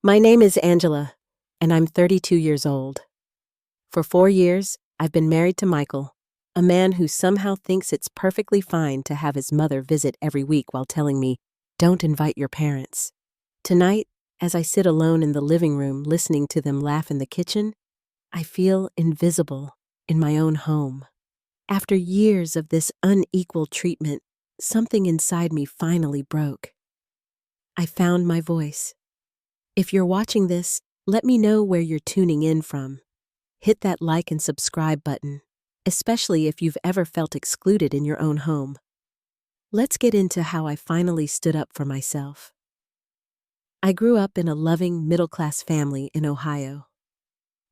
My name is Angela, and I'm 32 years old. For 4 years, I've been married to Michael, a man who somehow thinks it's perfectly fine to have his mother visit every week while telling me, "Don't invite your parents." Tonight, as I sit alone in the living room listening to them laugh in the kitchen, I feel invisible in my own home. After years of this unequal treatment, something inside me finally broke. I found my voice. If you're watching this, let me know where you're tuning in from. Hit that like and subscribe button, especially if you've ever felt excluded in your own home. Let's get into how I finally stood up for myself. I grew up in a loving, middle-class family in Ohio.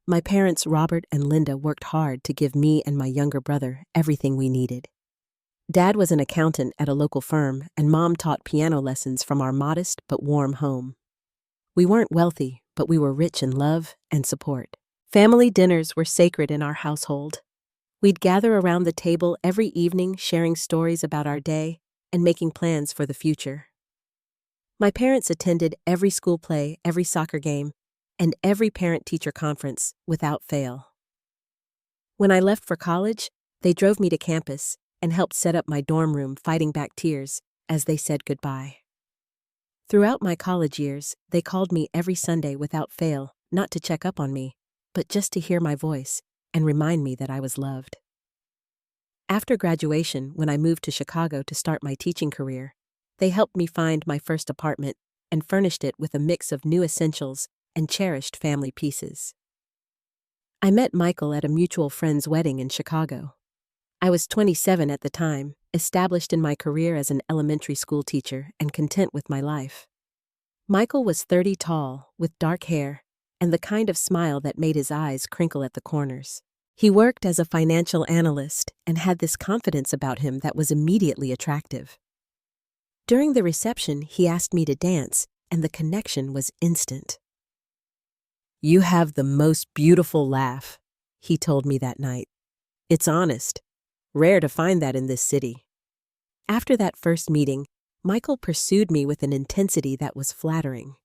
My parents, Robert and Linda, worked hard to give me and my younger brother everything we needed. Dad was an accountant at a local firm, and Mom taught piano lessons from our modest but warm home. We weren't wealthy, but we were rich in love and support. Family dinners were sacred in our household. We'd gather around the table every evening, sharing stories about our day and making plans for the future. My parents attended every school play, every soccer game, and every parent-teacher conference without fail. When I left for college, they drove me to campus and helped set up my dorm room, fighting back tears as they said goodbye. Throughout my college years, they called me every Sunday without fail, not to check up on me, but just to hear my voice and remind me that I was loved. After graduation, when I moved to Chicago to start my teaching career, they helped me find my first apartment and furnished it with a mix of new essentials and cherished family pieces. I met Michael at a mutual friend's wedding in Chicago. I was 27 at the time, established in my career as an elementary school teacher and content with my life. Michael was 30 tall, with dark hair, and the kind of smile that made his eyes crinkle at the corners. He worked as a financial analyst and had this confidence about him that was immediately attractive. During the reception, he asked me to dance, and the connection was instant. "You have the most beautiful laugh," he told me that night. "It's honest. Rare to find that in this city." After that first meeting, Michael pursued me with an intensity that was flattering.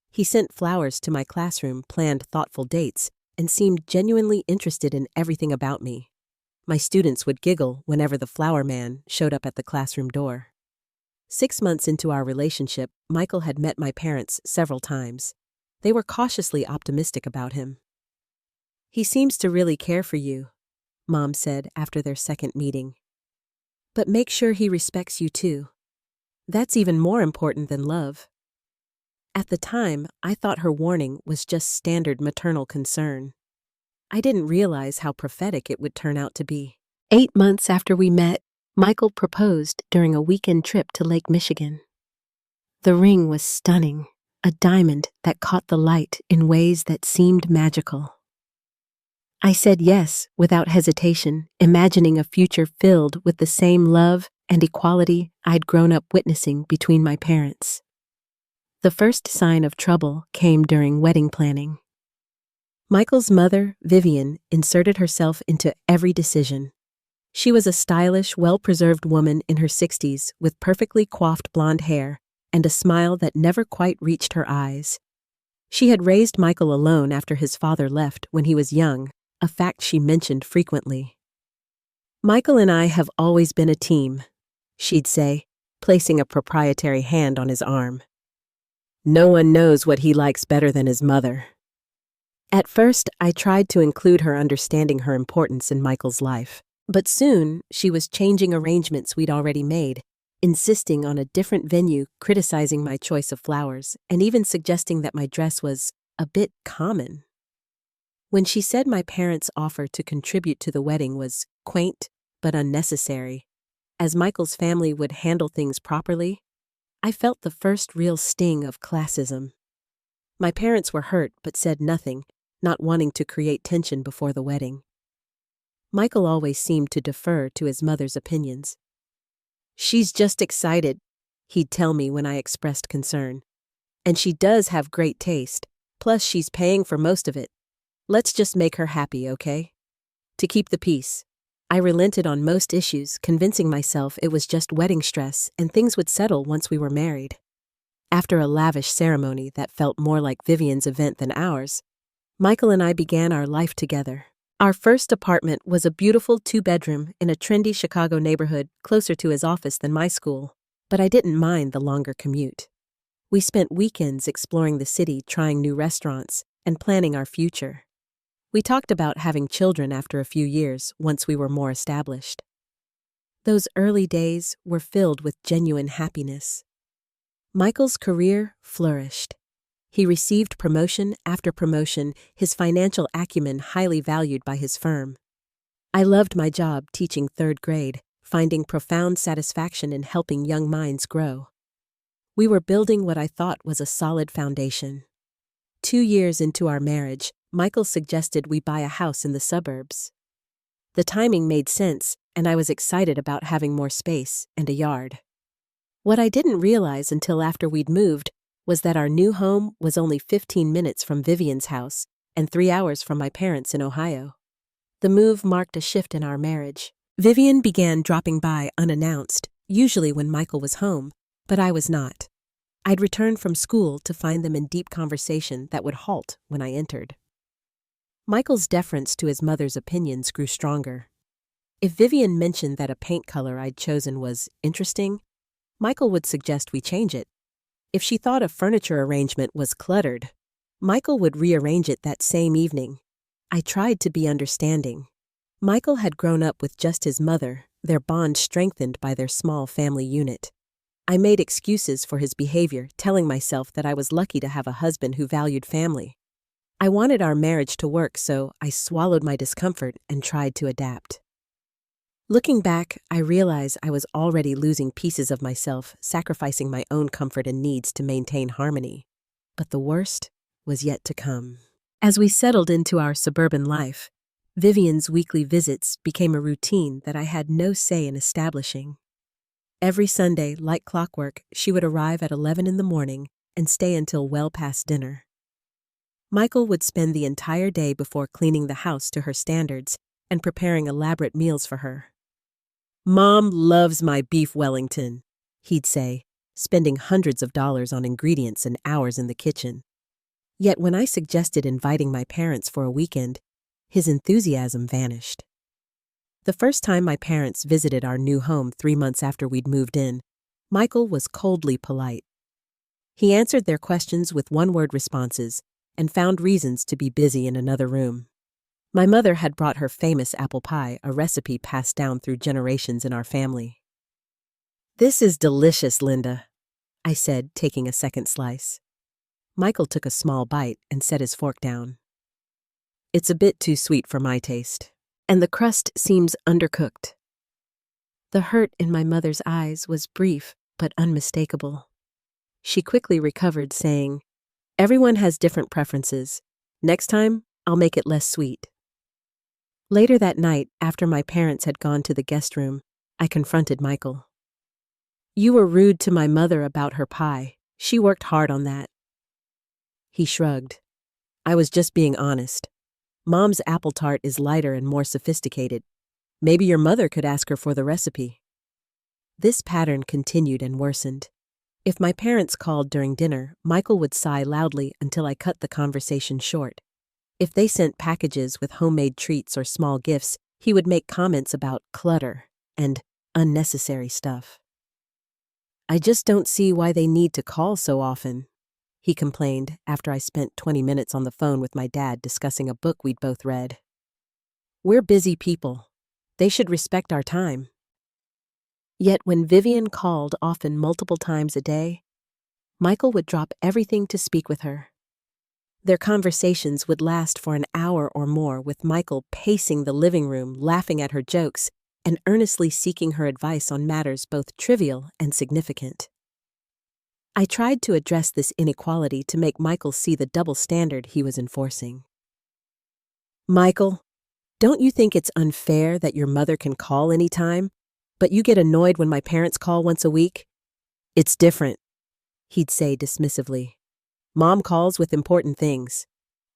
He sent flowers to my classroom, planned thoughtful dates, and seemed genuinely interested in everything about me. My students would giggle whenever the flower man showed up at the classroom door. 6 months into our relationship, Michael had met my parents several times. They were cautiously optimistic about him. "He seems to really care for you," Mom said after their second meeting. "But make sure he respects you too. That's even more important than love." At the time, I thought her warning was just standard maternal concern. I didn't realize how prophetic it would turn out to be. 8 months after we met, Michael proposed during a weekend trip to Lake Michigan. The ring was stunning, a diamond that caught the light in ways that seemed magical. I said yes without hesitation, imagining a future filled with the same love and equality I'd grown up witnessing between my parents. The first sign of trouble came during wedding planning. Michael's mother, Vivian, inserted herself into every decision. She was a stylish, well-preserved woman in her 60s with perfectly coiffed blonde hair and a smile that never quite reached her eyes. She had raised Michael alone after his father left when he was young, a fact she mentioned frequently. "Michael and I have always been a team," she'd say, placing a proprietary hand on his arm. "No one knows what he likes better than his mother." At first, I tried to include her, understanding her importance in Michael's life. But soon, she was changing arrangements we'd already made, insisting on a different venue, criticizing my choice of flowers, and even suggesting that my dress was a bit common. When she said my parents' offer to contribute to the wedding was quaint but unnecessary, as Michael's family would handle things properly, I felt the first real sting of classism. My parents were hurt but said nothing, not wanting to create tension before the wedding. Michael always seemed to defer to his mother's opinions. "She's just excited," he'd tell me when I expressed concern. "And she does have great taste, plus she's paying for most of it. Let's just make her happy, okay?" To keep the peace, I relented on most issues, convincing myself it was just wedding stress and things would settle once we were married. After a lavish ceremony that felt more like Vivian's event than ours, Michael and I began our life together. Our first apartment was a beautiful 2-bedroom in a trendy Chicago neighborhood closer to his office than my school, but I didn't mind the longer commute. We spent weekends exploring the city, trying new restaurants, and planning our future. We talked about having children after a few years once we were more established. Those early days were filled with genuine happiness. Michael's career flourished. He received promotion after promotion, his financial acumen highly valued by his firm. I loved my job teaching 3rd grade, finding profound satisfaction in helping young minds grow. We were building what I thought was a solid foundation. 2 years into our marriage, Michael suggested we buy a house in the suburbs. The timing made sense, and I was excited about having more space and a yard. What I didn't realize until after we'd moved was that our new home was only 15 minutes from Vivian's house and 3 hours from my parents in Ohio. The move marked a shift in our marriage. Vivian began dropping by unannounced, usually when Michael was home, but I was not. I'd return from school to find them in deep conversation that would halt when I entered. Michael's deference to his mother's opinions grew stronger. If Vivian mentioned that a paint color I'd chosen was interesting, Michael would suggest we change it. If she thought a furniture arrangement was cluttered, Michael would rearrange it that same evening. I tried to be understanding. Michael had grown up with just his mother, their bond strengthened by their small family unit. I made excuses for his behavior, telling myself that I was lucky to have a husband who valued family. I wanted our marriage to work, so I swallowed my discomfort and tried to adapt. Looking back, I realize I was already losing pieces of myself, sacrificing my own comfort and needs to maintain harmony. But the worst was yet to come. As we settled into our suburban life, Vivian's weekly visits became a routine that I had no say in establishing. Every Sunday, like clockwork, she would arrive at 11 in the morning and stay until well past dinner. Michael would spend the entire day before cleaning the house to her standards and preparing elaborate meals for her. "Mom loves my beef Wellington," he'd say, spending hundreds of dollars on ingredients and hours in the kitchen. Yet when I suggested inviting my parents for a weekend, his enthusiasm vanished. The first time my parents visited our new home 3 months after we'd moved in, Michael was coldly polite. He answered their questions with one-word responses and found reasons to be busy in another room. My mother had brought her famous apple pie, a recipe passed down through generations in our family. "This is delicious, Linda," I said, taking a second slice. Michael took a small bite and set his fork down. "It's a bit too sweet for my taste, and the crust seems undercooked." The hurt in my mother's eyes was brief but unmistakable. She quickly recovered, saying, "Everyone has different preferences. Next time, I'll make it less sweet." Later that night, after my parents had gone to the guest room, I confronted Michael. "You were rude to my mother about her pie. She worked hard on that." He shrugged. "I was just being honest. Mom's apple tart is lighter and more sophisticated. Maybe your mother could ask her for the recipe." This pattern continued and worsened. If my parents called during dinner, Michael would sigh loudly until I cut the conversation short. If they sent packages with homemade treats or small gifts, he would make comments about clutter and unnecessary stuff. "I just don't see why they need to call so often," he complained after I spent 20 minutes on the phone with my dad discussing a book we'd both read. "We're busy people. They should respect our time." Yet when Vivian called often multiple times a day, Michael would drop everything to speak with her. Their conversations would last for an hour or more, with Michael pacing the living room, laughing at her jokes, and earnestly seeking her advice on matters both trivial and significant. I tried to address this inequality to make Michael see the double standard he was enforcing. "Michael, don't you think it's unfair that your mother can call any time, but you get annoyed when my parents call once a week? It's different," he'd say dismissively. "Mom calls with important things.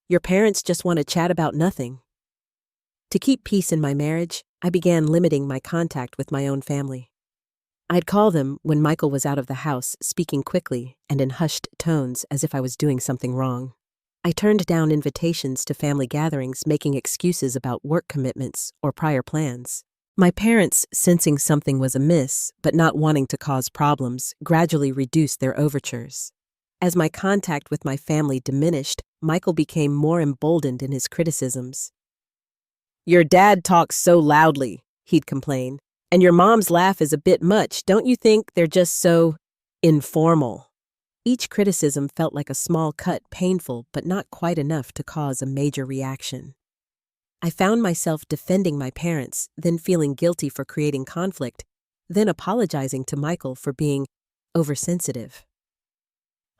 Your parents just want to chat about nothing." To keep peace in my marriage, I began limiting my contact with my own family. I'd call them when Michael was out of the house, speaking quickly and in hushed tones as if I was doing something wrong. I turned down invitations to family gatherings, making excuses about work commitments or prior plans. My parents, sensing something was amiss but not wanting to cause problems, gradually reduced their overtures. As my contact with my family diminished, Michael became more emboldened in his criticisms. "Your dad talks so loudly," he'd complain, "and your mom's laugh is a bit much. Don't you think they're just so informal?" Each criticism felt like a small cut, painful, but not quite enough to cause a major reaction. I found myself defending my parents, then feeling guilty for creating conflict, then apologizing to Michael for being oversensitive.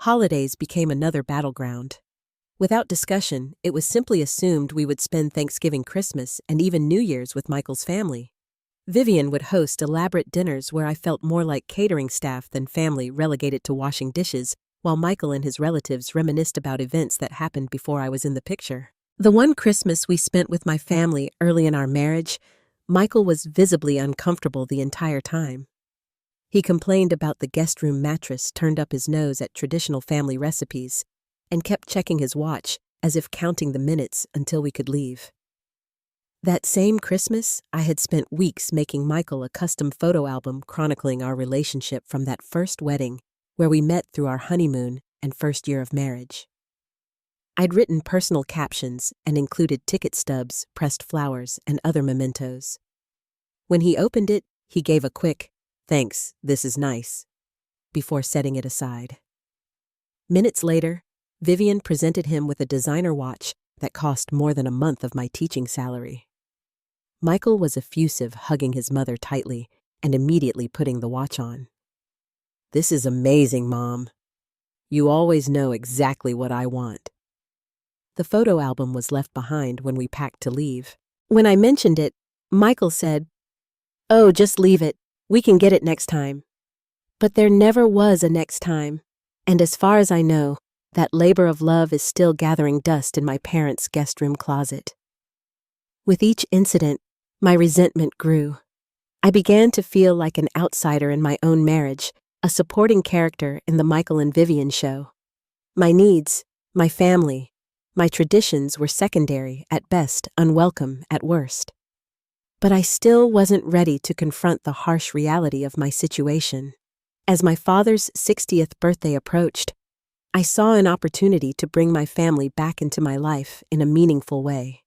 Holidays became another battleground. Without discussion, it was simply assumed we would spend Thanksgiving, Christmas, and even New Year's with Michael's family. Vivian would host elaborate dinners where I felt more like catering staff than family, relegated to washing dishes, while Michael and his relatives reminisced about events that happened before I was in the picture. The one Christmas we spent with my family early in our marriage, Michael was visibly uncomfortable the entire time. He complained about the guest room mattress, turned up his nose at traditional family recipes, and kept checking his watch as if counting the minutes until we could leave. That same Christmas, I had spent weeks making Michael a custom photo album chronicling our relationship from that first wedding where we met through our honeymoon and first year of marriage. I'd written personal captions and included ticket stubs, pressed flowers, and other mementos. When he opened it, he gave a quick, "Thanks, this is nice," before setting it aside. Minutes later, Vivian presented him with a designer watch that cost more than a month of my teaching salary. Michael was effusive, hugging his mother tightly and immediately putting the watch on. "This is amazing, Mom. You always know exactly what I want." The photo album was left behind when we packed to leave. When I mentioned it, Michael said, "Oh, just leave it. We can get it next time." But there never was a next time, and as far as I know, that labor of love is still gathering dust in my parents' guest room closet. With each incident, my resentment grew. I began to feel like an outsider in my own marriage, a supporting character in the Michael and Vivian show. My needs, my family, my traditions were secondary at best, unwelcome at worst. But I still wasn't ready to confront the harsh reality of my situation. As my father's 60th birthday approached, I saw an opportunity to bring my family back into my life in a meaningful way.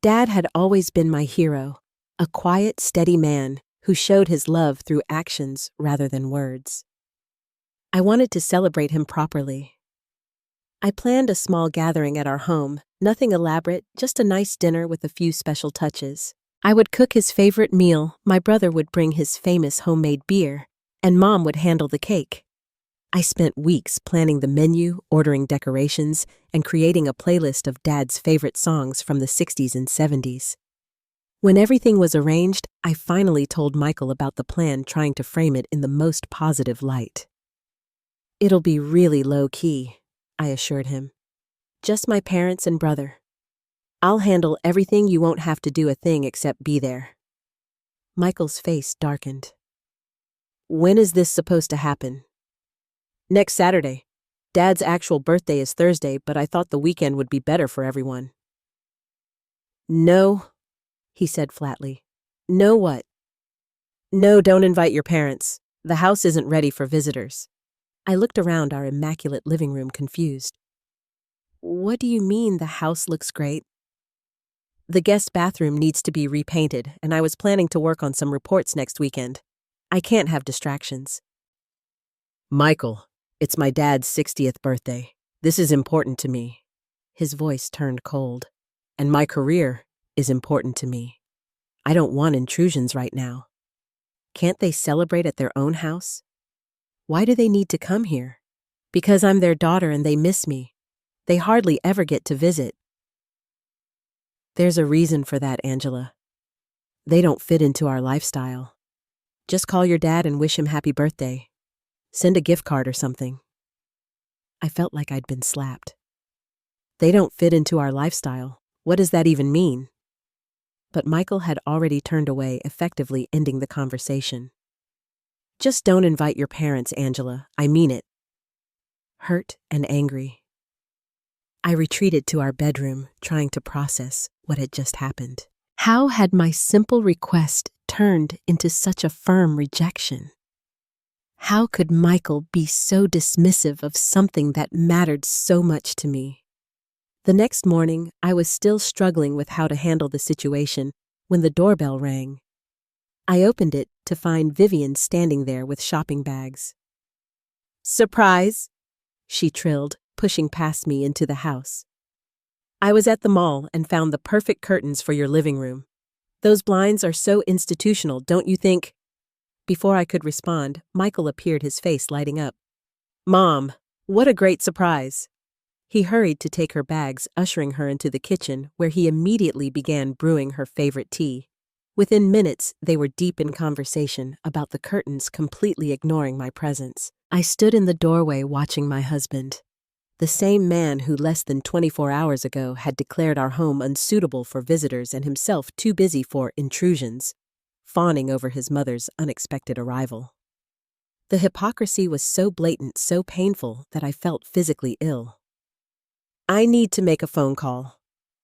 Dad had always been my hero, a quiet, steady man who showed his love through actions rather than words. I wanted to celebrate him properly. I planned a small gathering at our home, nothing elaborate, just a nice dinner with a few special touches. I would cook his favorite meal, my brother would bring his famous homemade beer, and Mom would handle the cake. I spent weeks planning the menu, ordering decorations, and creating a playlist of Dad's favorite songs from the 60s and 70s. When everything was arranged, I finally told Michael about the plan, trying to frame it in the most positive light. "It'll be really low-key," I assured him. "Just my parents and brother. I'll handle everything, you won't have to do a thing except be there." Michael's face darkened. "When is this supposed to happen?" "Next Saturday. Dad's actual birthday is Thursday, but I thought the weekend would be better for everyone." "No," he said flatly. "No what?" "No, don't invite your parents. The house isn't ready for visitors." I looked around our immaculate living room, confused. "What do you mean the house looks great?" "The guest bathroom needs to be repainted, and I was planning to work on some reports next weekend. I can't have distractions." "Michael, it's my dad's 60th birthday. This is important to me." His voice turned cold. "And my career is important to me. I don't want intrusions right now. Can't they celebrate at their own house? Why do they need to come here? Because I'm their daughter and they miss me. They hardly ever get to visit." "There's a reason for that, Angela. They don't fit into our lifestyle. Just call your dad and wish him happy birthday. Send a gift card or something." I felt like I'd been slapped. "They don't fit into our lifestyle. What does that even mean?" But Michael had already turned away, effectively ending the conversation. Just don't invite your parents, Angela. I mean it. Hurt and angry, I retreated to our bedroom, trying to process what had just happened. How had my simple request turned into such a firm rejection? How could Michael be so dismissive of something that mattered so much to me? The next morning, I was still struggling with how to handle the situation when the doorbell rang. I opened it to find Vivian standing there with shopping bags. "Surprise!" she trilled, pushing past me into the house. "I was at the mall and found the perfect curtains for your living room. Those blinds are so institutional, don't you think?" Before I could respond, Michael appeared, his face lighting up. "Mom, what a great surprise!" He hurried to take her bags, ushering her into the kitchen, where he immediately began brewing her favorite tea. Within minutes, they were deep in conversation about the curtains, completely ignoring my presence. I stood in the doorway watching my husband, the same man who less than 24 hours ago had declared our home unsuitable for visitors and himself too busy for intrusions, fawning over his mother's unexpected arrival. The hypocrisy was so blatant, so painful, that I felt physically ill. "I need to make a phone call,"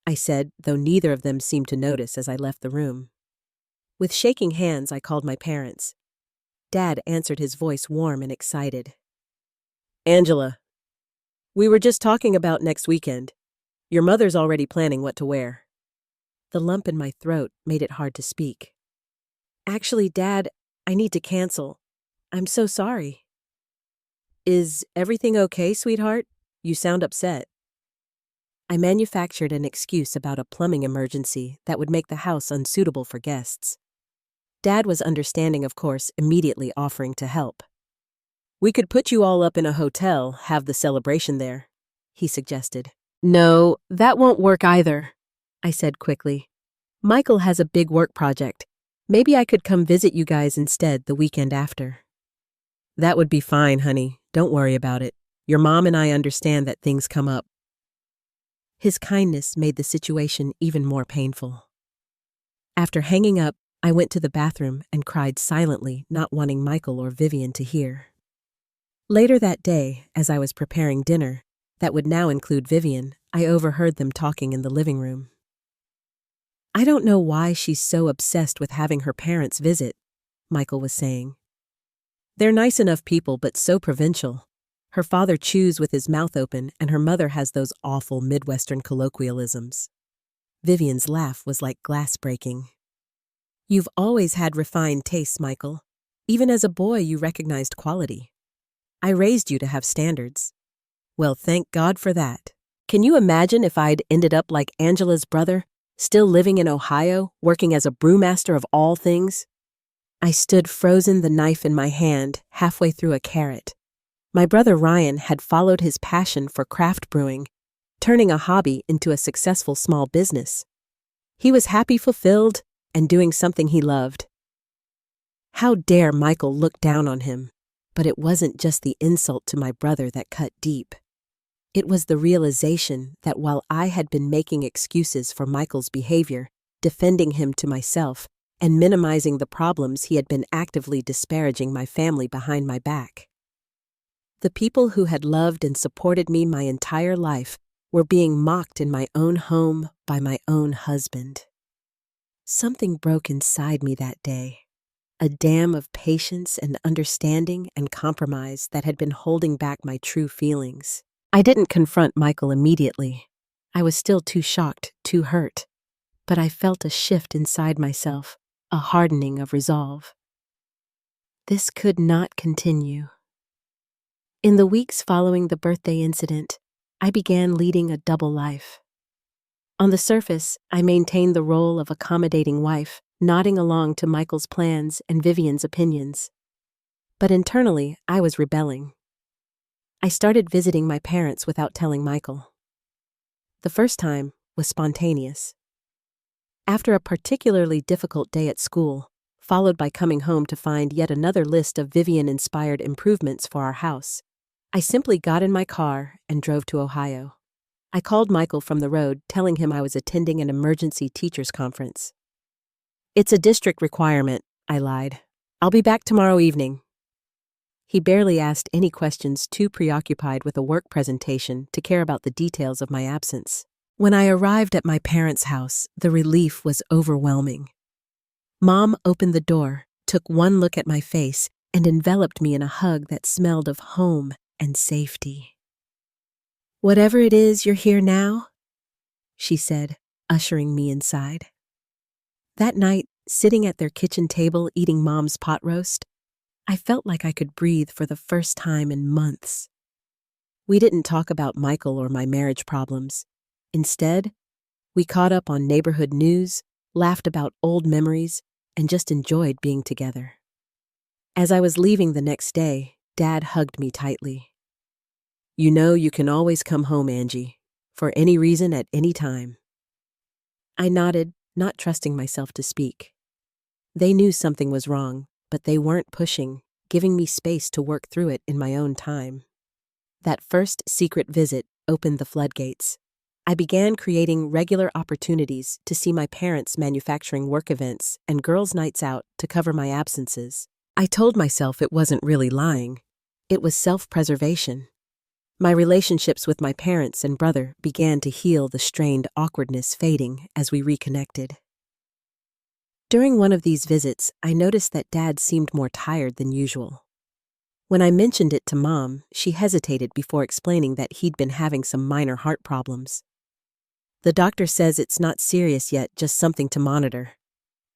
I said, though neither of them seemed to notice as I left the room. With shaking hands, I called my parents. Dad answered, his voice warm and excited. "Angela, we were just talking about next weekend. Your mother's already planning what to wear." The lump in my throat made it hard to speak. "Actually, Dad, I need to cancel. I'm so sorry." "Is everything okay, sweetheart? You sound upset." I manufactured an excuse about a plumbing emergency that would make the house unsuitable for guests. Dad was understanding, of course, immediately offering to help. "We could put you all up in a hotel, have the celebration there," he suggested. "No, that won't work either," I said quickly. "Michael has a big work project. Maybe I could come visit you guys instead the weekend after." "That would be fine, honey. Don't worry about it. Your mom and I understand that things come up." His kindness made the situation even more painful. After hanging up, I went to the bathroom and cried silently, not wanting Michael or Vivian to hear. Later that day, as I was preparing dinner, that would now include Vivian, I overheard them talking in the living room. "I don't know why she's so obsessed with having her parents visit," Michael was saying. "They're nice enough people, but so provincial. Her father chews with his mouth open, and her mother has those awful Midwestern colloquialisms." Vivian's laugh was like glass breaking. "You've always had refined tastes, Michael. Even as a boy, you recognized quality. I raised you to have standards." "Well, thank God for that. Can you imagine if I'd ended up like Angela's brother, still living in Ohio, working as a brewmaster of all things?" I stood frozen, the knife in my hand, halfway through a carrot. My brother Ryan had followed his passion for craft brewing, turning a hobby into a successful small business. He was happy, fulfilled, and doing something he loved. How dare Michael look down on him? But it wasn't just the insult to my brother that cut deep. It was the realization that while I had been making excuses for Michael's behavior, defending him to myself, and minimizing the problems, he had been actively disparaging my family behind my back. The people who had loved and supported me my entire life were being mocked in my own home by my own husband. Something broke inside me that day, a dam of patience and understanding and compromise that had been holding back my true feelings. I didn't confront Michael immediately. I was still too shocked, too hurt. But I felt a shift inside myself, a hardening of resolve. This could not continue. In the weeks following the birthday incident, I began leading a double life. On the surface, I maintained the role of accommodating wife, nodding along to Michael's plans and Vivian's opinions. But internally, I was rebelling. I started visiting my parents without telling Michael. The first time was spontaneous. After a particularly difficult day at school, followed by coming home to find yet another list of Vivian-inspired improvements for our house, I simply got in my car and drove to Ohio. I called Michael from the road, telling him I was attending an emergency teachers conference. "It's a district requirement," I lied. "I'll be back tomorrow evening." He barely asked any questions, too preoccupied with a work presentation to care about the details of my absence. When I arrived at my parents' house, the relief was overwhelming. Mom opened the door, took one look at my face, and enveloped me in a hug that smelled of home and safety. "Whatever it is, you're here now," she said, ushering me inside. That night, sitting at their kitchen table eating Mom's pot roast, I felt like I could breathe for the first time in months. We didn't talk about Michael or my marriage problems. Instead, we caught up on neighborhood news, laughed about old memories, and just enjoyed being together. As I was leaving the next day, Dad hugged me tightly. "You know you can always come home, Angie, for any reason at any time." I nodded, not trusting myself to speak. They knew something was wrong, but they weren't pushing, giving me space to work through it in my own time. That first secret visit opened the floodgates. I began creating regular opportunities to see my parents manufacturing work events and girls' nights out to cover my absences. I told myself it wasn't really lying. It was self-preservation. My relationships with my parents and brother began to heal, the strained awkwardness fading as we reconnected. During one of these visits, I noticed that Dad seemed more tired than usual. When I mentioned it to Mom, she hesitated before explaining that he'd been having some minor heart problems. "The doctor says it's not serious yet, just something to monitor.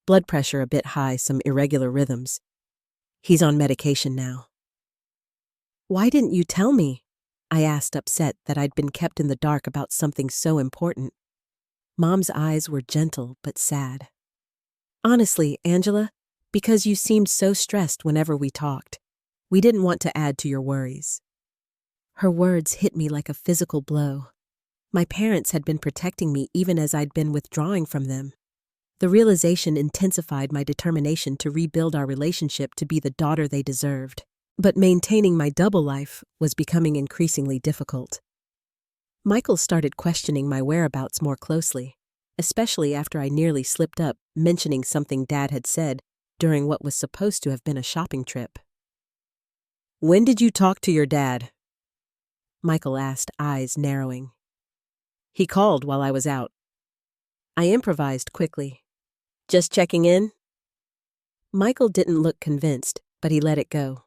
Blood pressure a bit high, some irregular rhythms. He's on medication now." "Why didn't you tell me?" I asked, upset that I'd been kept in the dark about something so important. Mom's eyes were gentle but sad. "Honestly, Angela, because you seemed so stressed whenever we talked. We didn't want to add to your worries." Her words hit me like a physical blow. My parents had been protecting me even as I'd been withdrawing from them. The realization intensified my determination to rebuild our relationship to be the daughter they deserved. But maintaining my double life was becoming increasingly difficult. Michael started questioning my whereabouts more closely, especially after I nearly slipped up, mentioning something Dad had said during what was supposed to have been a shopping trip. "When did you talk to your dad?" Michael asked, eyes narrowing. "He called while I was out." I improvised quickly. "Just checking in?" Michael didn't look convinced, but he let it go.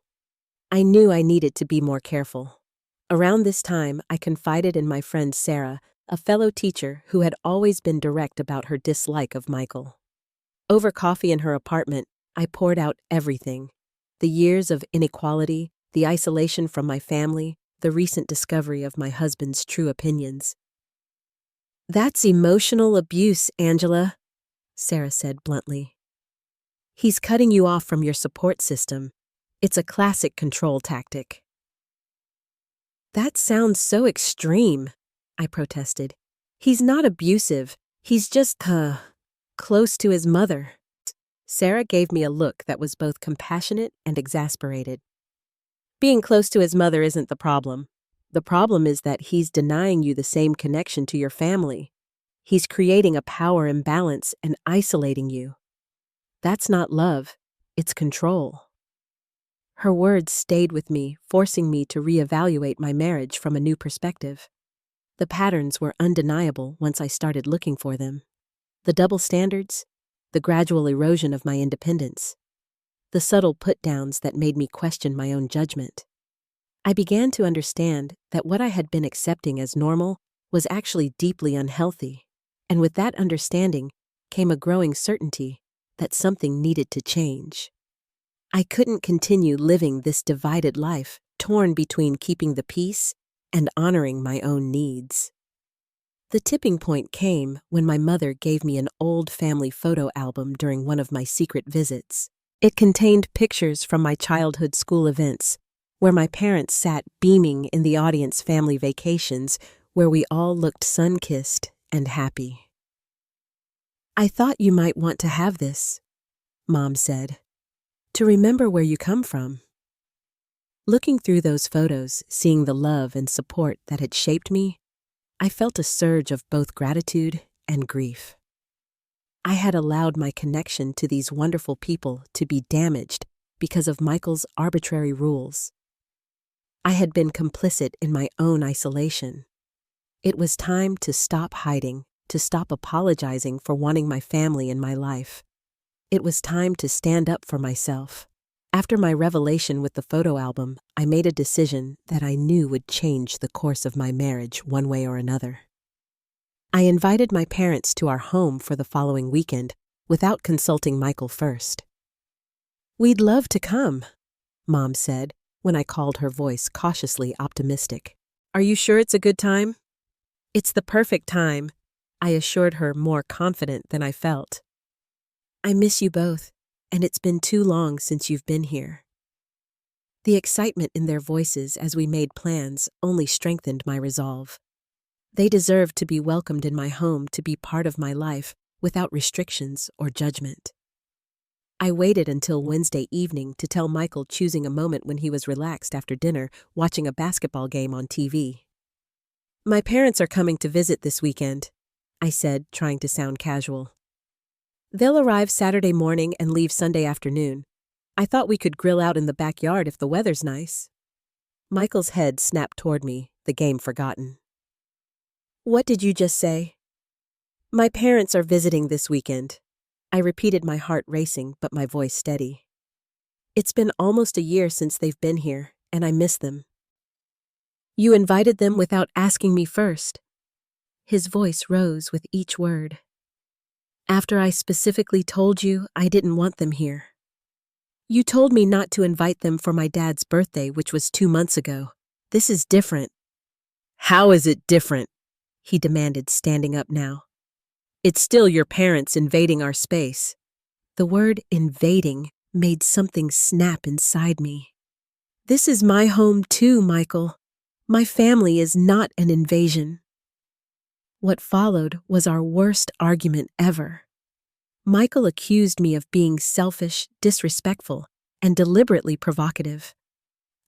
I knew I needed to be more careful. Around this time, I confided in my friend Sarah, a fellow teacher who had always been direct about her dislike of Michael. Over coffee in her apartment, I poured out everything: the years of inequality, the isolation from my family, the recent discovery of my husband's true opinions. "That's emotional abuse, Angela," Sarah said bluntly. "He's cutting you off from your support system. It's a classic control tactic." "That sounds so extreme," I protested. "He's not abusive. He's just, close to his mother." Sarah gave me a look that was both compassionate and exasperated. "Being close to his mother isn't the problem. The problem is that he's denying you the same connection to your family. He's creating a power imbalance and isolating you. That's not love, it's control." Her words stayed with me, forcing me to reevaluate my marriage from a new perspective. The patterns were undeniable once I started looking for them. The double standards, the gradual erosion of my independence, the subtle put-downs that made me question my own judgment. I began to understand that what I had been accepting as normal was actually deeply unhealthy, and with that understanding came a growing certainty that something needed to change. I couldn't continue living this divided life, torn between keeping the peace and honoring my own needs. The tipping point came when my mother gave me an old family photo album during one of my secret visits. It contained pictures from my childhood school events, where my parents sat beaming in the audience, family vacations, where we all looked sun-kissed and happy. "I thought you might want to have this," Mom said, "to remember where you come from." Looking through those photos, seeing the love and support that had shaped me, I felt a surge of both gratitude and grief. I had allowed my connection to these wonderful people to be damaged because of Michael's arbitrary rules. I had been complicit in my own isolation. It was time to stop hiding, to stop apologizing for wanting my family in my life. It was time to stand up for myself. After my revelation with the photo album, I made a decision that I knew would change the course of my marriage one way or another. I invited my parents to our home for the following weekend without consulting Michael first. "We'd love to come," Mom said when I called, her voice cautiously optimistic. "Are you sure it's a good time?" "It's the perfect time," I assured her, more confident than I felt. "I miss you both, and it's been too long since you've been here." The excitement in their voices as we made plans only strengthened my resolve. They deserved to be welcomed in my home, to be part of my life without restrictions or judgment. I waited until Wednesday evening to tell Michael, choosing a moment when he was relaxed after dinner, watching a basketball game on TV. "My parents are coming to visit this weekend," I said, trying to sound casual. "They'll arrive Saturday morning and leave Sunday afternoon. I thought we could grill out in the backyard if the weather's nice." Michael's head snapped toward me, the game forgotten. "What did you just say?" "My parents are visiting this weekend," I repeated, my heart racing but my voice steady. "It's been almost a year since they've been here, and I miss them." "You invited them without asking me first." His voice rose with each word. "After I specifically told you I didn't want them here. You told me not to invite them for my dad's birthday, which was 2 months ago. This is different." "How is it different?" he demanded, standing up now. "It's still your parents invading our space." The word invading made something snap inside me. "This is my home too, Michael. My family is not an invasion." What followed was our worst argument ever. Michael accused me of being selfish, disrespectful, and deliberately provocative.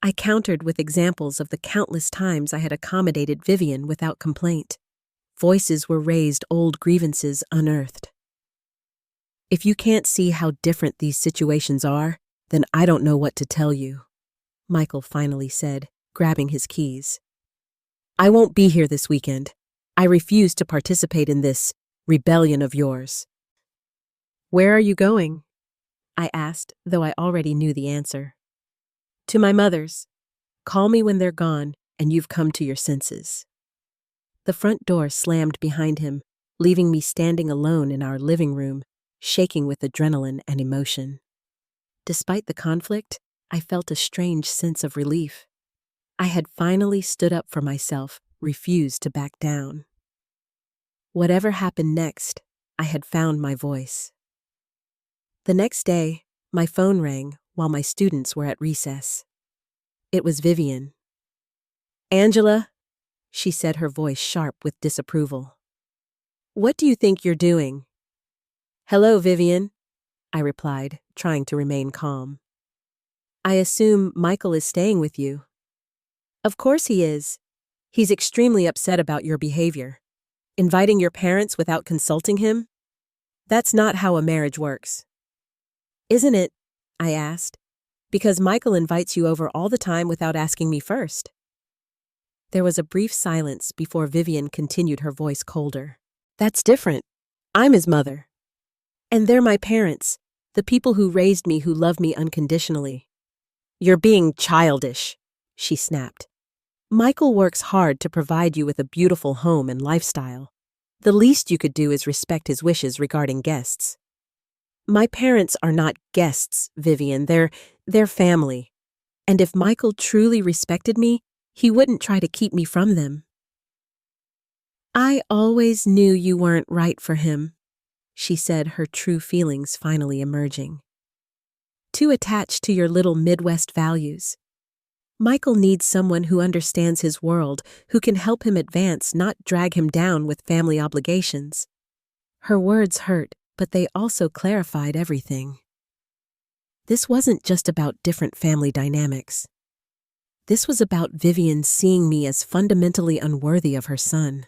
I countered with examples of the countless times I had accommodated Vivian without complaint. Voices were raised, old grievances unearthed. "If you can't see how different these situations are, then I don't know what to tell you," Michael finally said, grabbing his keys. "I won't be here this weekend. I refuse to participate in this rebellion of yours." "Where are you going?" I asked, though I already knew the answer. "To my mother's. Call me when they're gone and you've come to your senses." The front door slammed behind him, leaving me standing alone in our living room, shaking with adrenaline and emotion. Despite the conflict, I felt a strange sense of relief. I had finally stood up for myself, refused to back down. Whatever happened next, I had found my voice. The next day, my phone rang while my students were at recess. It was Vivian. "Angela," she said, her voice sharp with disapproval. "What do you think you're doing?" "Hello, Vivian," I replied, trying to remain calm. "I assume Michael is staying with you." "Of course he is. He's extremely upset about your behavior. Inviting your parents without consulting him? That's not how a marriage works." "Isn't it?" I asked. "Because Michael invites you over all the time without asking me first." There was a brief silence before Vivian continued, her voice colder. "That's different. I'm his mother. And they're my parents, the people who raised me, who love me unconditionally." "You're being childish," she snapped. "Michael works hard to provide you with a beautiful home and lifestyle. The least you could do is respect his wishes regarding guests." "My parents are not guests, Vivian. They're family. And if Michael truly respected me, he wouldn't try to keep me from them." "I always knew you weren't right for him," she said, her true feelings finally emerging. "Too attached to your little Midwest values. Michael needs someone who understands his world, who can help him advance, not drag him down with family obligations." Her words hurt, but they also clarified everything. This wasn't just about different family dynamics. This was about Vivian seeing me as fundamentally unworthy of her son.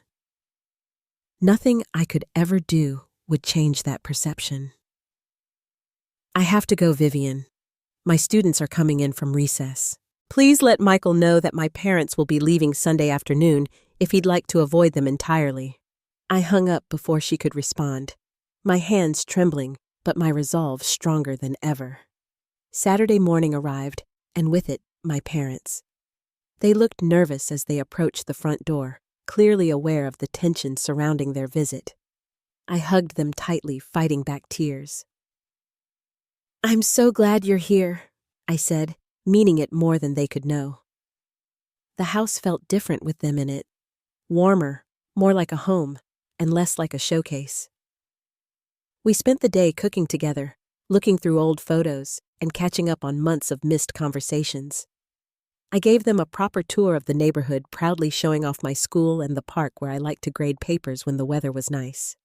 Nothing I could ever do would change that perception. "I have to go, Vivian." My students are coming in from recess. Please let Michael know that my parents will be leaving Sunday afternoon if he'd like to avoid them entirely." I hung up before she could respond, my hands trembling, but my resolve stronger than ever. Saturday morning arrived, and with it, my parents. They looked nervous as they approached the front door, clearly aware of the tension surrounding their visit. I hugged them tightly, fighting back tears. "I'm so glad you're here," I said, meaning it more than they could know. The house felt different with them in it, warmer, more like a home, and less like a showcase. We spent the day cooking together, looking through old photos, and catching up on months of missed conversations. I gave them a proper tour of the neighborhood, proudly showing off my school and the park where I liked to grade papers when the weather was nice.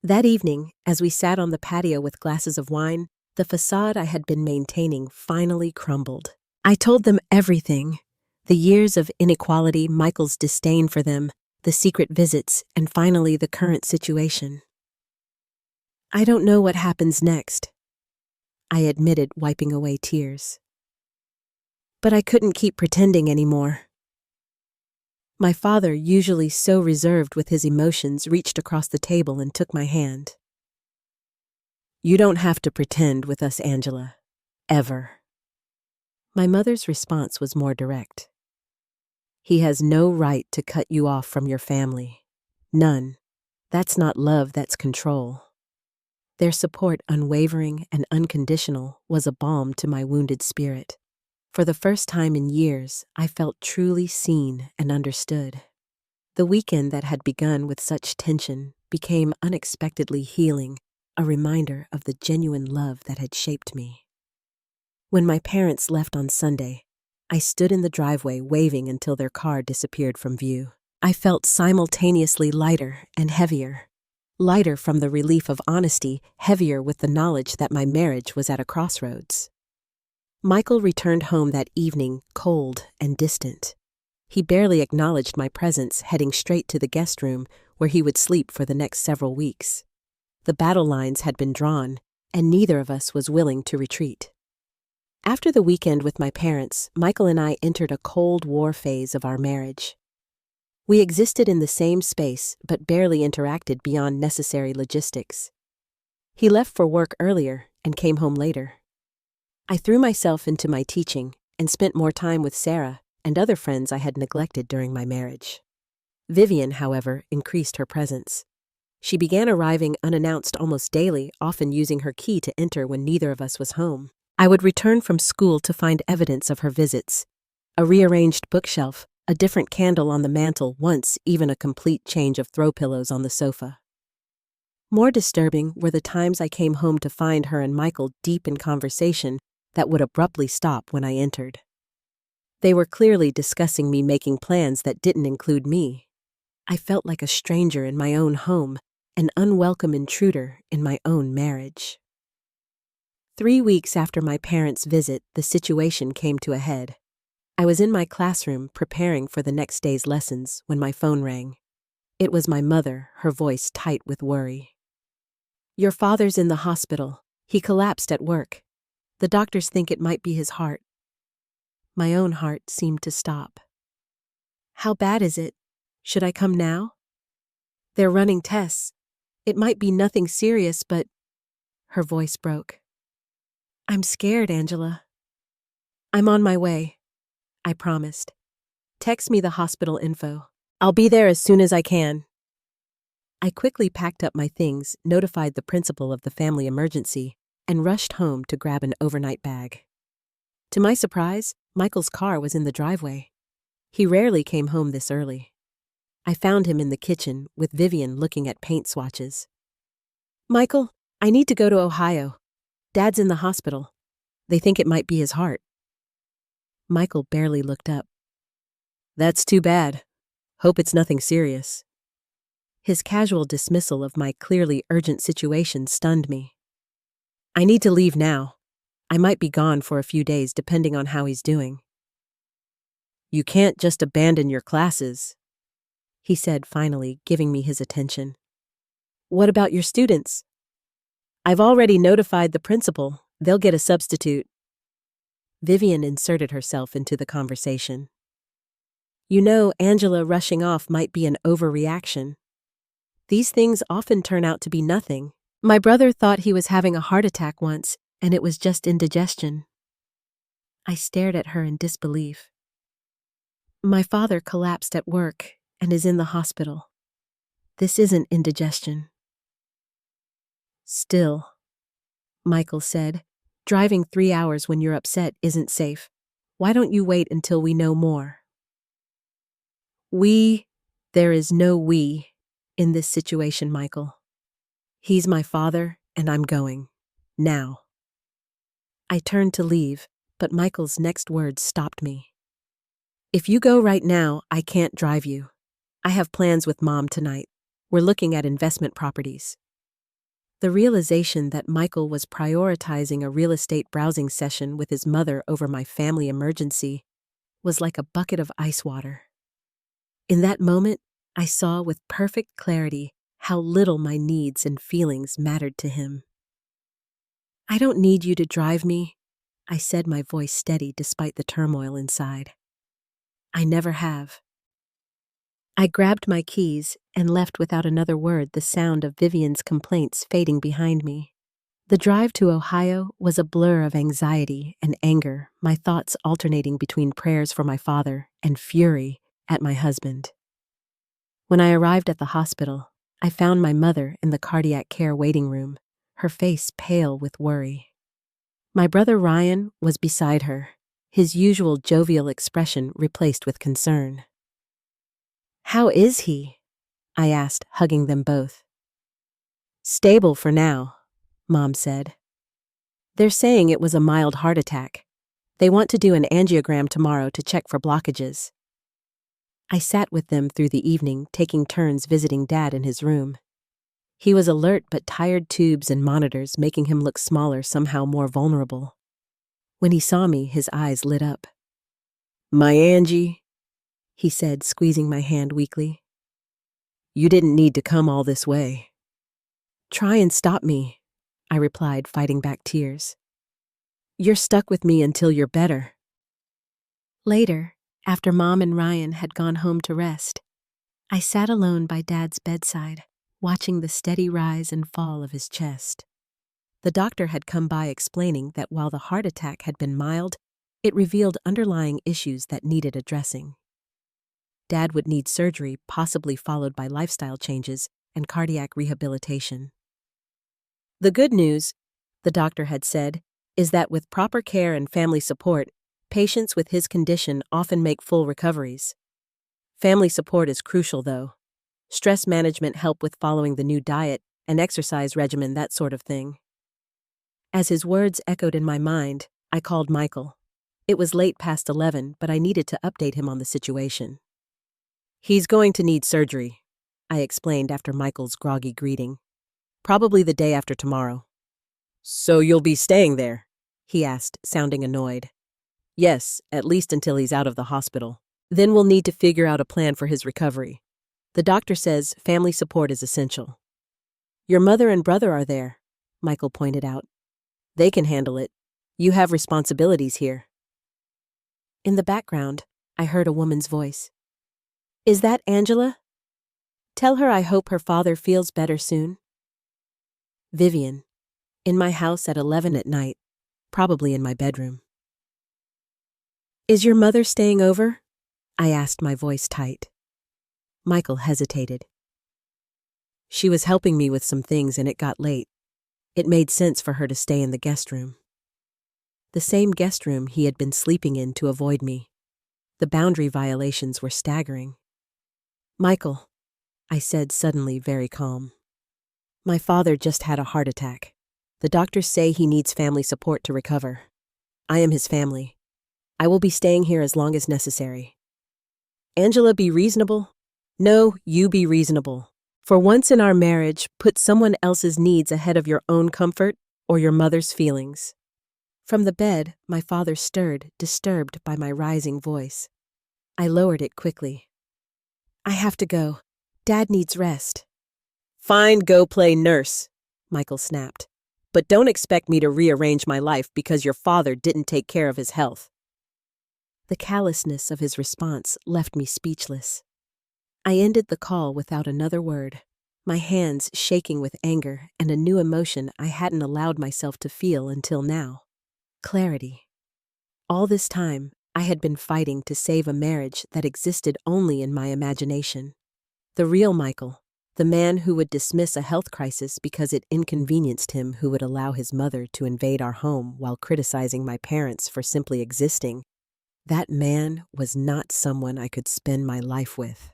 That evening, as we sat on the patio with glasses of wine, the facade I had been maintaining finally crumbled. I told them everything: the years of inequality, Michael's disdain for them, the secret visits, and finally the current situation. "I don't know what happens next," I admitted, wiping away tears. But I couldn't keep pretending anymore. My father, usually so reserved with his emotions, reached across the table and took my hand. "You don't have to pretend with us, Angela. Ever." My mother's response was more direct. "He has no right to cut you off from your family. None. That's not love, that's control." Their support, unwavering and unconditional, was a balm to my wounded spirit. For the first time in years, I felt truly seen and understood. The weekend that had begun with such tension became unexpectedly healing, a reminder of the genuine love that had shaped me. When my parents left on Sunday, I stood in the driveway waving until their car disappeared from view. I felt simultaneously lighter and heavier. Lighter from the relief of honesty, heavier with the knowledge that my marriage was at a crossroads. Michael returned home that evening, cold and distant. He barely acknowledged my presence, heading straight to the guest room where he would sleep for the next several weeks. The battle lines had been drawn, and neither of us was willing to retreat. After the weekend with my parents, Michael and I entered a Cold War phase of our marriage. We existed in the same space, but barely interacted beyond necessary logistics. He left for work earlier and came home later. I threw myself into my teaching and spent more time with Sarah and other friends I had neglected during my marriage. Vivian, however, increased her presence. She began arriving unannounced almost daily, often using her key to enter when neither of us was home. I would return from school to find evidence of her visits: a rearranged bookshelf, a different candle on the mantel, once even a complete change of throw pillows on the sofa. More disturbing were the times I came home to find her and Michael deep in conversation that would abruptly stop when I entered. They were clearly discussing me making plans that didn't include me. I felt like a stranger in my own home, an unwelcome intruder in my own marriage. 3 weeks after my parents' visit, the situation came to a head. I was in my classroom preparing for the next day's lessons when my phone rang. It was my mother, her voice tight with worry. "Your father's in the hospital. He collapsed at work. The doctors think it might be his heart." My own heart seemed to stop. "How bad is it? Should I come now?" "They're running tests. It might be nothing serious, but—" Her voice broke. "I'm scared, Angela." "I'm on my way," I promised. "Text me the hospital info. I'll be there as soon as I can." I quickly packed up my things, notified the principal of the family emergency, and rushed home to grab an overnight bag. To my surprise, Michael's car was in the driveway. He rarely came home this early. I found him in the kitchen with Vivian looking at paint swatches. "Michael, I need to go to Ohio. Dad's in the hospital. They think it might be his heart." Michael barely looked up. "That's too bad. Hope it's nothing serious." His casual dismissal of my clearly urgent situation stunned me. "I need to leave now. I might be gone for a few days depending on how he's doing." "You can't just abandon your classes," he said finally, giving me his attention. "What about your students?" "I've already notified the principal. They'll get a substitute." Vivian inserted herself into the conversation. You know, Angela rushing off might be an overreaction. These things often turn out to be nothing. My brother thought he was having a heart attack once, and it was just indigestion. I stared at her in disbelief. My father collapsed at work and is in the hospital. This isn't indigestion. Still, Michael said, driving 3 hours when you're upset isn't safe. Why don't you wait until we know more? There is no we in this situation, Michael. He's my father, and I'm going. Now. I turned to leave, but Michael's next words stopped me. If you go right now, I can't drive you. I have plans with Mom tonight. We're looking at investment properties. The realization that Michael was prioritizing a real estate browsing session with his mother over my family emergency was like a bucket of ice water. In that moment, I saw with perfect clarity how little my needs and feelings mattered to him. I don't need you to drive me, I said, my voice steady despite the turmoil inside. I never have. I grabbed my keys and left without another word, the sound of Vivian's complaints fading behind me. The drive to Ohio was a blur of anxiety and anger, my thoughts alternating between prayers for my father and fury at my husband. When I arrived at the hospital, I found my mother in the cardiac care waiting room, her face pale with worry. My brother Ryan was beside her, his usual jovial expression replaced with concern. How is he? I asked, hugging them both. Stable for now, Mom said. They're saying it was a mild heart attack. They want to do an angiogram tomorrow to check for blockages. I sat with them through the evening, taking turns visiting Dad in his room. He was alert, but tired tubes and monitors making him look smaller, somehow more vulnerable. When he saw me, his eyes lit up. My Angie, he said, squeezing my hand weakly. You didn't need to come all this way. Try and stop me, I replied, fighting back tears. You're stuck with me until you're better. Later, after Mom and Ryan had gone home to rest, I sat alone by Dad's bedside, watching the steady rise and fall of his chest. The doctor had come by explaining that while the heart attack had been mild, it revealed underlying issues that needed addressing. Dad would need surgery, possibly followed by lifestyle changes and cardiac rehabilitation. The good news, the doctor had said, is that with proper care and family support, patients with his condition often make full recoveries. Family support is crucial, though. Stress management help with following the new diet and exercise regimen, that sort of thing. As his words echoed in my mind, I called Michael. It was late past 11, but I needed to update him on the situation. He's going to need surgery, I explained after Michael's groggy greeting. Probably the day after tomorrow. So you'll be staying there? He asked, sounding annoyed. Yes, at least until he's out of the hospital. Then we'll need to figure out a plan for his recovery. The doctor says family support is essential. Your mother and brother are there, Michael pointed out. They can handle it. You have responsibilities here. In the background, I heard a woman's voice. Is that Angela? Tell her I hope her father feels better soon. Vivian, in my house at 11 at night, probably in my bedroom. Is your mother staying over? I asked, my voice tight. Michael hesitated. She was helping me with some things and it got late. It made sense for her to stay in the guest room. The same guest room he had been sleeping in to avoid me. The boundary violations were staggering. Michael, I said, suddenly very calm. My father just had a heart attack. The doctors say he needs family support to recover. I am his family. I will be staying here as long as necessary. Angela, be reasonable. No, you be reasonable. For once in our marriage, put someone else's needs ahead of your own comfort or your mother's feelings. From the bed, my father stirred, disturbed by my rising voice. I lowered it quickly. I have to go. Dad needs rest. Fine, go play nurse, Michael snapped. but don't expect me to rearrange my life because your father didn't take care of his health." The callousness of his response left me speechless. I ended the call without another word, my hands shaking with anger and a new emotion I hadn't allowed myself to feel until now: clarity. All this time, I had been fighting to save a marriage that existed only in my imagination. The real Michael, the man who would dismiss a health crisis because it inconvenienced him, who would allow his mother to invade our home while criticizing my parents for simply existing, that man was not someone I could spend my life with.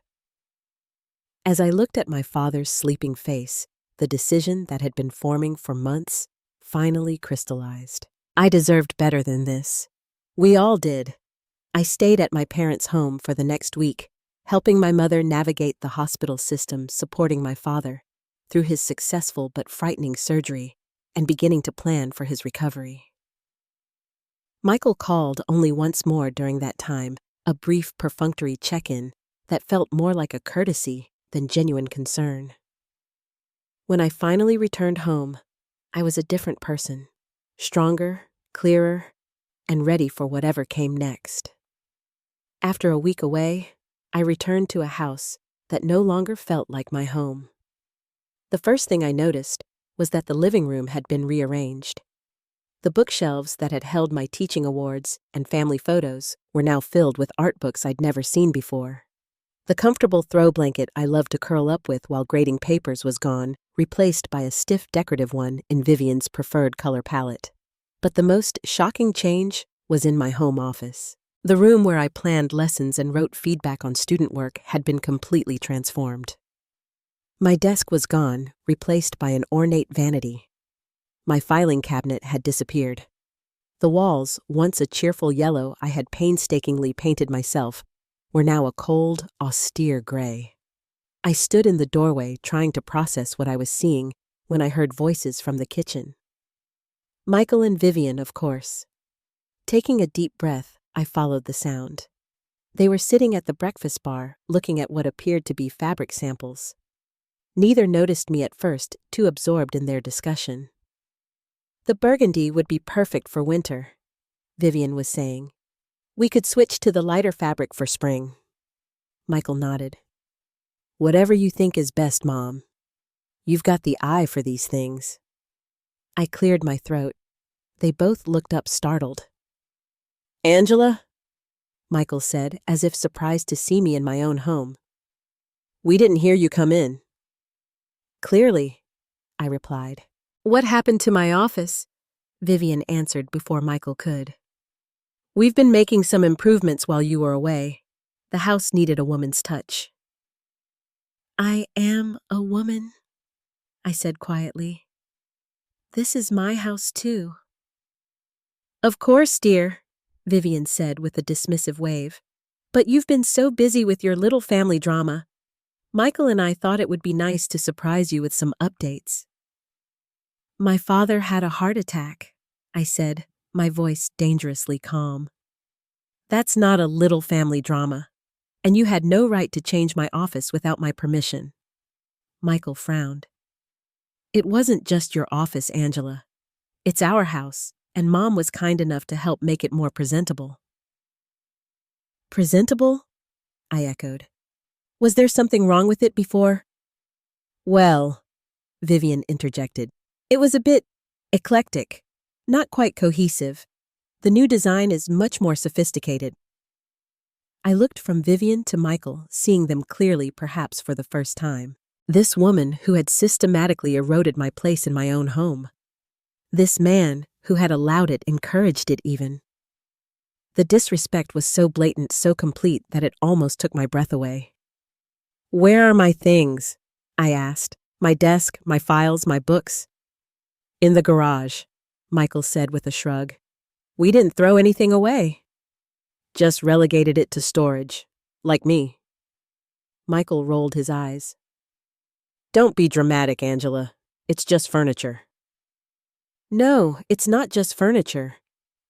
As I looked at my father's sleeping face, the decision that had been forming for months finally crystallized. I deserved better than this. We all did. I stayed at my parents' home for the next week, helping my mother navigate the hospital system, supporting my father through his successful but frightening surgery, and beginning to plan for his recovery. Michael called only once more during that time, a brief perfunctory check-in that felt more like a courtesy than genuine concern. When I finally returned home, I was a different person, stronger, clearer, and ready for whatever came next. After a week away, I returned to a house that no longer felt like my home. The first thing I noticed was that the living room had been rearranged. The bookshelves that had held my teaching awards and family photos were now filled with art books I'd never seen before. The comfortable throw blanket I loved to curl up with while grading papers was gone, replaced by a stiff decorative one in Vivian's preferred color palette. But the most shocking change was in my home office. The room where I planned lessons and wrote feedback on student work had been completely transformed. My desk was gone, replaced by an ornate vanity. My filing cabinet had disappeared. The walls, once a cheerful yellow I had painstakingly painted myself, were now a cold, austere gray. I stood in the doorway trying to process what I was seeing when I heard voices from the kitchen. Michael and Vivian, of course. Taking a deep breath, I followed the sound. They were sitting at the breakfast bar, looking at what appeared to be fabric samples. Neither noticed me at first, too absorbed in their discussion. "The burgundy would be perfect for winter," Vivian was saying. "We could switch to the lighter fabric for spring." Michael nodded. "Whatever you think is best, Mom. You've got the eye for these things." I cleared my throat. They both looked up startled. "Angela?" Michael said, as if surprised to see me in my own home. "We didn't hear you come in." "Clearly," I replied. "What happened to my office?" Vivian answered before Michael could. "We've been making some improvements while you were away. The house needed a woman's touch." "I am a woman," I said quietly. "This is my house too." "Of course, dear," Vivian said with a dismissive wave. "But you've been so busy with your little family drama. Michael and I thought it would be nice to surprise you with some updates." "My father had a heart attack," I said, my voice dangerously calm. "That's not a little family drama, and you had no right to change my office without my permission." Michael frowned. "It wasn't just your office, Angela. It's our house, and Mom was kind enough to help make it more presentable." "Presentable?" I echoed. "Was there something wrong with it before?" "Well," Vivian interjected, "it was a bit eclectic, not quite cohesive. The new design is much more sophisticated." I looked from Vivian to Michael, seeing them clearly perhaps for the first time. This woman who had systematically eroded my place in my own home. This man who had allowed it, encouraged it even. The disrespect was so blatant, so complete, that it almost took my breath away. "Where are my things?" I asked. "My desk, my files, my books?" "In the garage," Michael said with a shrug. "We didn't throw anything away. Just relegated it to storage, like me." Michael rolled his eyes. "Don't be dramatic, Angela. It's just furniture." "No, it's not just furniture.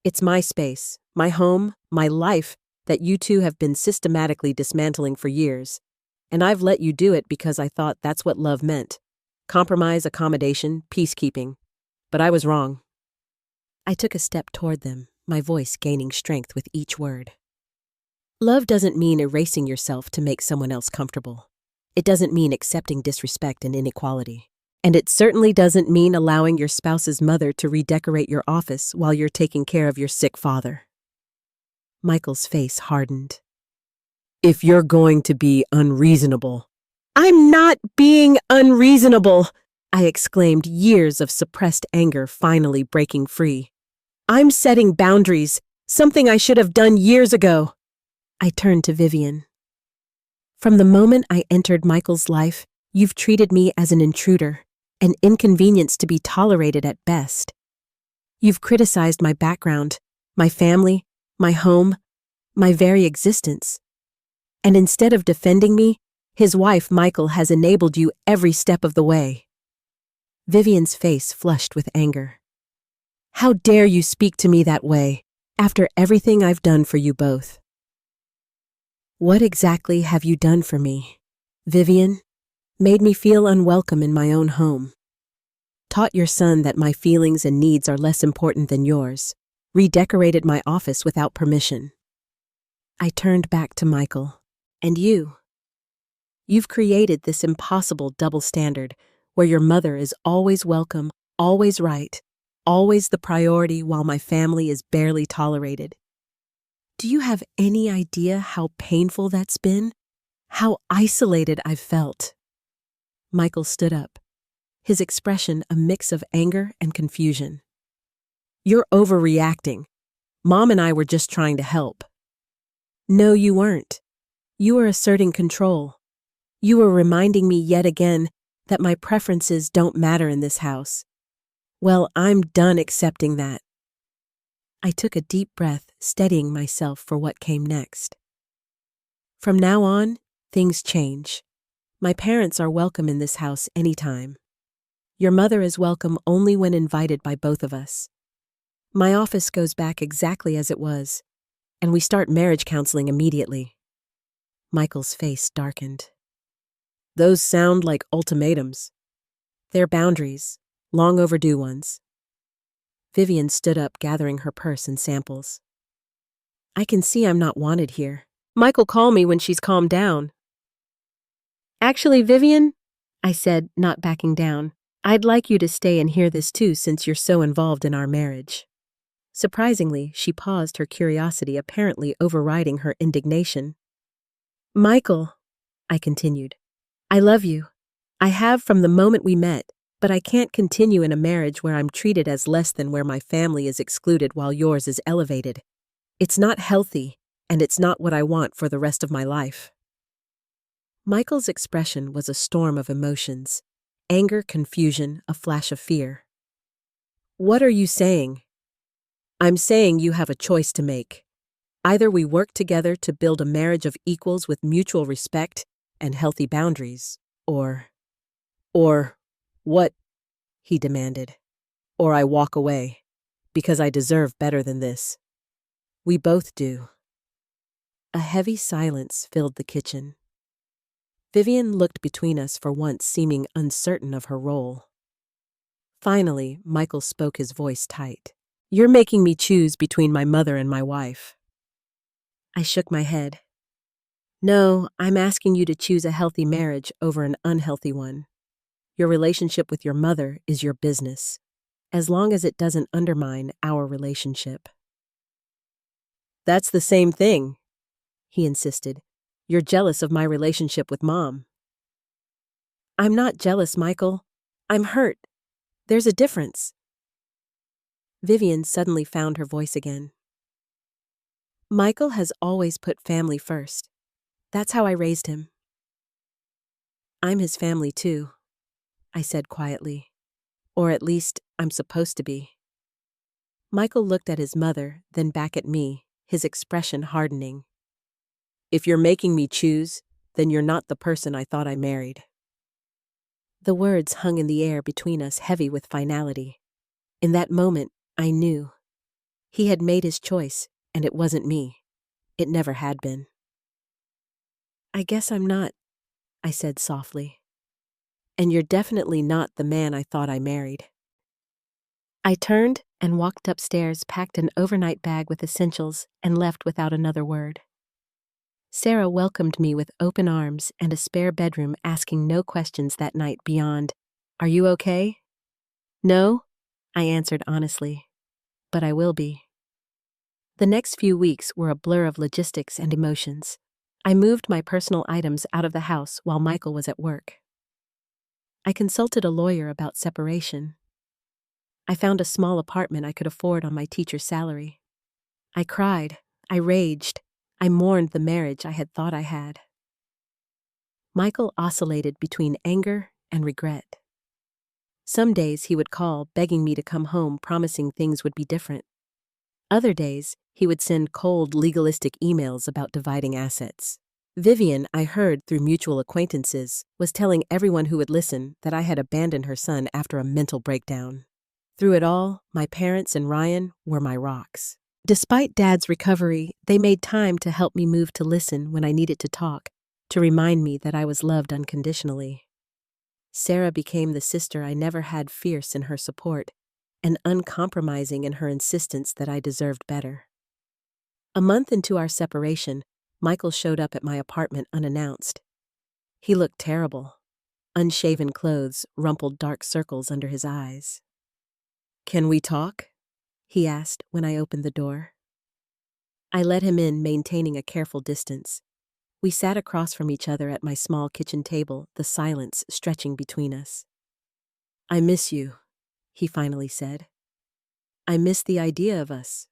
It's my space, my home, my life that you two have been systematically dismantling for years. And I've let you do it because I thought that's what love meant. Compromise, accommodation, peacekeeping. But I was wrong. I took a step toward them, my voice gaining strength with each word. Love doesn't mean erasing yourself to make someone else comfortable. It doesn't mean accepting disrespect and inequality. And it certainly doesn't mean allowing your spouse's mother to redecorate your office while you're taking care of your sick father. Michael's face hardened. If you're going to be unreasonable. I'm not being unreasonable, I exclaimed, years of suppressed anger finally breaking free. I'm setting boundaries, something I should have done years ago. I turned to Vivian. From the moment I entered Michael's life, you've treated me as an intruder, an inconvenience to be tolerated at best. You've criticized my background, my family, my home, my very existence. And instead of defending me, his wife Michael has enabled you every step of the way. Vivian's face flushed with anger. How dare you speak to me that way, after everything I've done for you both? What exactly have you done for me? Vivian, made me feel unwelcome in my own home. Taught your son that my feelings and needs are less important than yours. Redecorated my office without permission. I turned back to Michael. And you? You've created this impossible double standard where your mother is always welcome, always right, always the priority while my family is barely tolerated. Do you have any idea how painful that's been? How isolated I've felt? Michael stood up, his expression a mix of anger and confusion. You're overreacting. Mom and I were just trying to help. No, you weren't. You were asserting control. You were reminding me yet again that my preferences don't matter in this house. Well, I'm done accepting that. I took a deep breath, steadying myself for what came next. From now on, things change. My parents are welcome in this house anytime. Your mother is welcome only when invited by both of us. My office goes back exactly as it was, and we start marriage counseling immediately. Michael's face darkened. Those sound like ultimatums. They're boundaries, long overdue ones. Vivian stood up, gathering her purse and samples. I can see I'm not wanted here. Michael, call me when she's calmed down. Actually, Vivian, I said, not backing down, I'd like you to stay and hear this too since you're so involved in our marriage. Surprisingly, she paused, her curiosity apparently overriding her indignation. Michael, I continued, I love you. I have from the moment we met. But I can't continue in a marriage where I'm treated as less than, where my family is excluded while yours is elevated. It's not healthy, and it's not what I want for the rest of my life. Michael's expression was a storm of emotions. Anger, confusion, a flash of fear. What are you saying? I'm saying you have a choice to make. Either we work together to build a marriage of equals with mutual respect and healthy boundaries, or... What? He demanded. Or I walk away, because I deserve better than this. We both do. A heavy silence filled the kitchen. Vivian looked between us for once, seeming uncertain of her role. Finally, Michael spoke, his voice tight. You're making me choose between my mother and my wife. I shook my head. No, I'm asking you to choose a healthy marriage over an unhealthy one. Your relationship with your mother is your business, as long as it doesn't undermine our relationship. That's the same thing, he insisted. You're jealous of my relationship with Mom. I'm not jealous, Michael. I'm hurt. There's a difference. Vivian suddenly found her voice again. Michael has always put family first. That's how I raised him. I'm his family too, I said quietly. Or at least, I'm supposed to be. Michael looked at his mother, then back at me, his expression hardening. If you're making me choose, then you're not the person I thought I married. The words hung in the air between us, heavy with finality. In that moment, I knew. He had made his choice, and it wasn't me. It never had been. I guess I'm not, I said softly. And you're definitely not the man I thought I married. I turned and walked upstairs, packed an overnight bag with essentials, and left without another word. Sarah welcomed me with open arms and a spare bedroom, asking no questions that night beyond, "Are you okay?" "No," I answered honestly, "but I will be." The next few weeks were a blur of logistics and emotions. I moved my personal items out of the house while Michael was at work. I consulted a lawyer about separation. I found a small apartment I could afford on my teacher's salary. I cried, I raged, I mourned the marriage I had thought I had. Michael oscillated between anger and regret. Some days he would call, begging me to come home, promising things would be different. Other days, he would send cold, legalistic emails about dividing assets. Vivian, I heard through mutual acquaintances, was telling everyone who would listen that I had abandoned her son after a mental breakdown. Through it all, my parents and Ryan were my rocks. Despite Dad's recovery, they made time to help me move to listen when I needed to talk, to remind me that I was loved unconditionally. Sarah became the sister I never had, fierce in her support and uncompromising in her insistence that I deserved better. A month into our separation, Michael showed up at my apartment unannounced. He looked terrible. Unshaven clothes, rumpled dark circles under his eyes. "Can we talk?" he asked when I opened the door. I let him in, maintaining a careful distance. We sat across from each other at my small kitchen table, the silence stretching between us. "I miss you," he finally said. "I miss the idea of us,"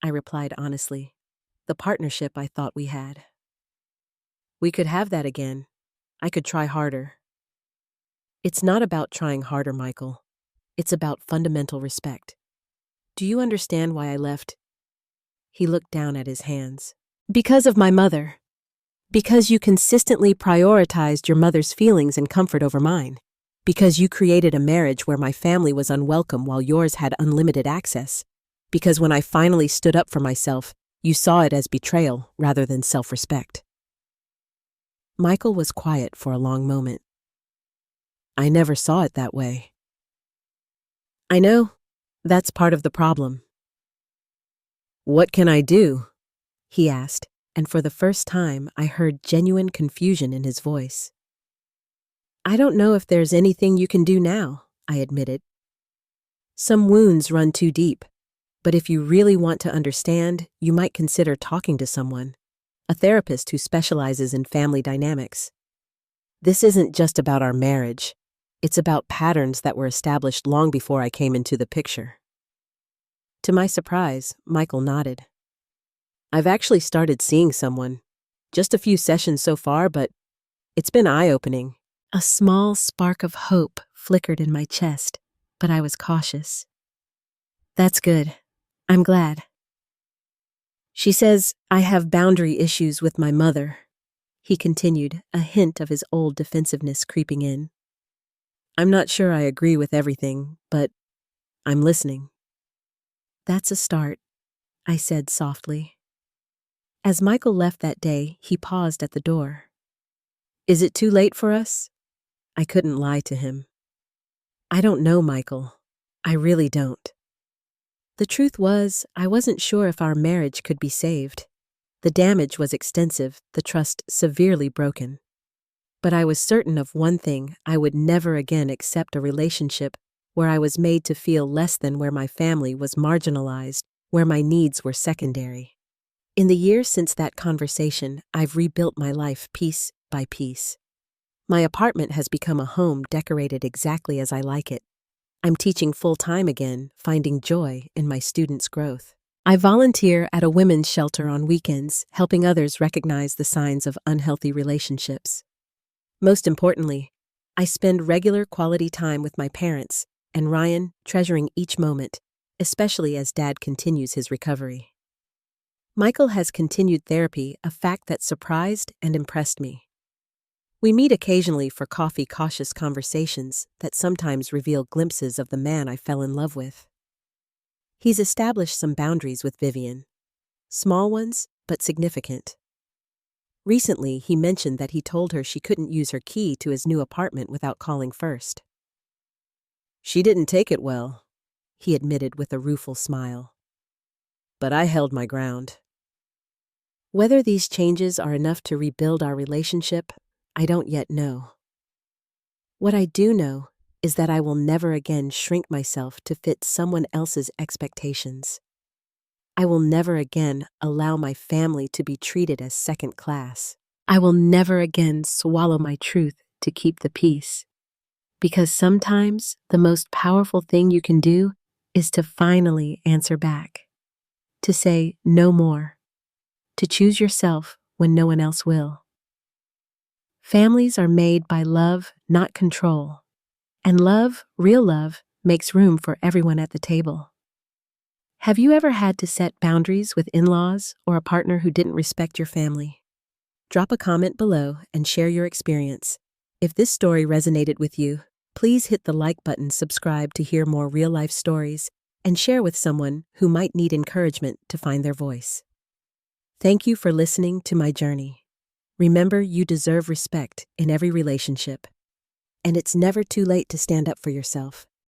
I replied honestly. "The partnership I thought we had." "We could have that again. I could try harder." "It's not about trying harder, Michael. It's about fundamental respect. Do you understand why I left?" He looked down at his hands. "Because of my mother. Because you consistently prioritized your mother's feelings and comfort over mine. Because you created a marriage where my family was unwelcome while yours had unlimited access. Because when I finally stood up for myself, you saw it as betrayal rather than self-respect." Michael was quiet for a long moment. "I never saw it that way." "I know. That's part of the problem." "What can I do?" he asked, and for the first time I heard genuine confusion in his voice. "I don't know if there's anything you can do now," I admitted. "Some wounds run too deep, but if you really want to understand, you might consider talking to someone, a therapist who specializes in family dynamics. This isn't just about our marriage. It's about patterns that were established long before I came into the picture." To my surprise, Michael nodded. "I've actually started seeing someone. Just a few sessions so far, but it's been eye-opening." A small spark of hope flickered in my chest, but I was cautious. "That's good. I'm glad." "She says I have boundary issues with my mother," he continued, a hint of his old defensiveness creeping in. "I'm not sure I agree with everything, but I'm listening." "That's a start," I said softly. As Michael left that day, he paused at the door. "Is it too late for us?" I couldn't lie to him. "I don't know, Michael. I really don't." The truth was, I wasn't sure if our marriage could be saved. The damage was extensive, the trust severely broken. But I was certain of one thing: I would never again accept a relationship where I was made to feel less than, where my family was marginalized, where my needs were secondary. In the years since that conversation, I've rebuilt my life piece by piece. My apartment has become a home decorated exactly as I like it. I'm teaching full-time again, finding joy in my students' growth. I volunteer at a women's shelter on weekends, helping others recognize the signs of unhealthy relationships. Most importantly, I spend regular quality time with my parents and Ryan, treasuring each moment, especially as Dad continues his recovery. Michael has continued therapy, a fact that surprised and impressed me. We meet occasionally for coffee, cautious conversations that sometimes reveal glimpses of the man I fell in love with. He's established some boundaries with Vivian. Small ones, but significant. Recently, he mentioned that he told her she couldn't use her key to his new apartment without calling first. "She didn't take it well," he admitted with a rueful smile. But I held my ground. Whether these changes are enough to rebuild our relationship, I don't yet know. What I do know is that I will never again shrink myself to fit someone else's expectations. I will never again allow my family to be treated as second class. I will never again swallow my truth to keep the peace. Because sometimes the most powerful thing you can do is to finally answer back. To say no more. To choose yourself when no one else will. Families are made by love, not control. And love, real love, makes room for everyone at the table. Have you ever had to set boundaries with in-laws or a partner who didn't respect your family? Drop a comment below and share your experience. If this story resonated with you, please hit the like button, subscribe to hear more real-life stories, and share with someone who might need encouragement to find their voice. Thank you for listening to my journey. Remember, you deserve respect in every relationship, and it's never too late to stand up for yourself.